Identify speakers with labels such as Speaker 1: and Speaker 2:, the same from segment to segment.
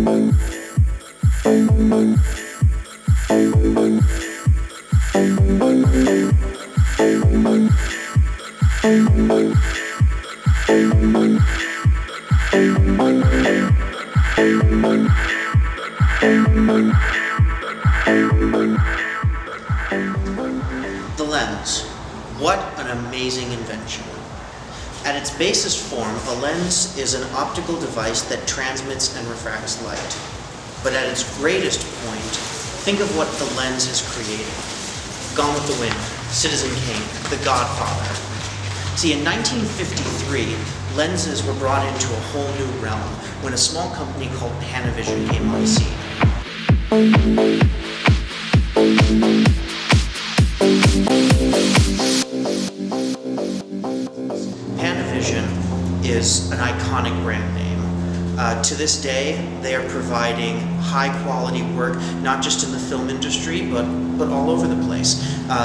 Speaker 1: The lens. What an amazing invention. At its basest form, a lens is an optical device that transmits and refracts light. But at its greatest point, think of what the lens has created. Gone with the Wind, Citizen Kane, The Godfather. See, in 1953, lenses were brought into a whole new realm when a small company called Panavision came on the scene. Panavision is an iconic brand name. To this day, they are providing high-quality work, not just in the film industry, but all over the place.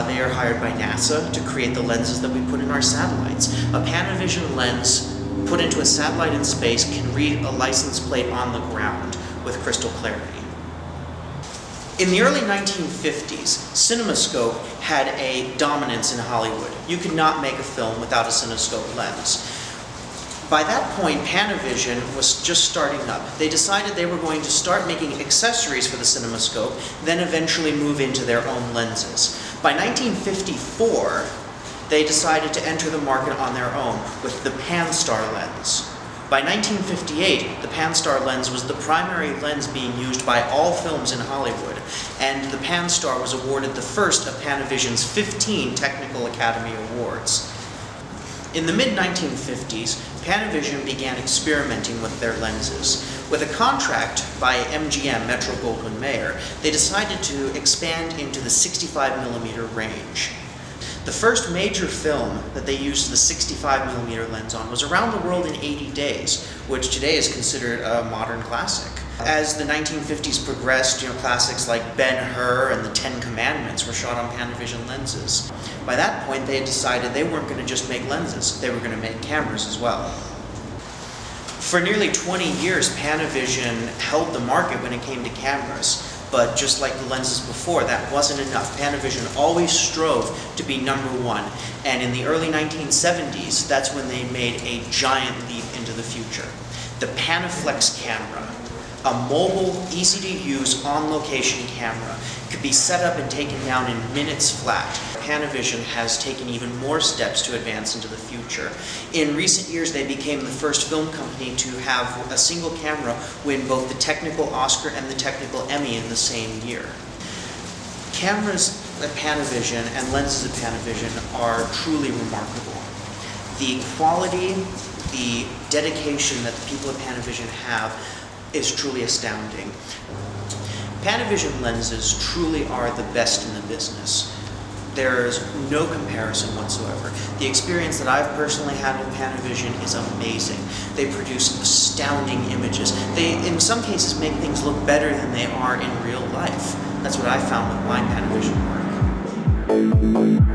Speaker 1: They are hired by NASA to create the lenses that we put in our satellites. A Panavision lens put into a satellite in space can read a license plate on the ground with crystal clarity. In the early 1950s, CinemaScope had a dominance in Hollywood. You could not make a film without a CinemaScope lens. By that point, Panavision was just starting up. They decided they were going to start making accessories for the CinemaScope, then eventually move into their own lenses. By 1954, they decided to enter the market on their own with the Pan-Star lens. By 1958, the Pan-Star lens was the primary lens being used by all films in Hollywood, and the Pan-Star was awarded the first of Panavision's 15 Technical Academy Awards. In the mid-1950s, Panavision began experimenting with their lenses. With a contract by MGM, Metro-Goldwyn-Mayer, they decided to expand into the 65mm range. The first major film that they used the 65mm lens on was Around the World in 80 Days, which today is considered a modern classic. As the 1950s progressed, classics like Ben-Hur and the Ten Commandments were shot on Panavision lenses. By that point, they had decided they weren't going to just make lenses, they were going to make cameras as well. For nearly 20 years, Panavision held the market when it came to cameras. But just like the lenses before, that wasn't enough. Panavision always strove to be #1. And in the early 1970s, that's when they made a giant leap into the future. The Panaflex camera, a mobile, easy-to-use, on-location camera, could be set up and taken down in minutes flat. Panavision has taken even more steps to advance into the future. In recent years, they became the first film company to have a single camera win both the Technical Oscar and the Technical Emmy in the same year. Cameras at Panavision and lenses at Panavision are truly remarkable. The quality, the dedication that the people at Panavision have is truly astounding. Panavision lenses truly are the best in the business. There's no comparison whatsoever. The experience that I've personally had with Panavision is amazing. They produce astounding images. They, in some cases, make things look better than they are in real life. That's what I found with my Panavision work.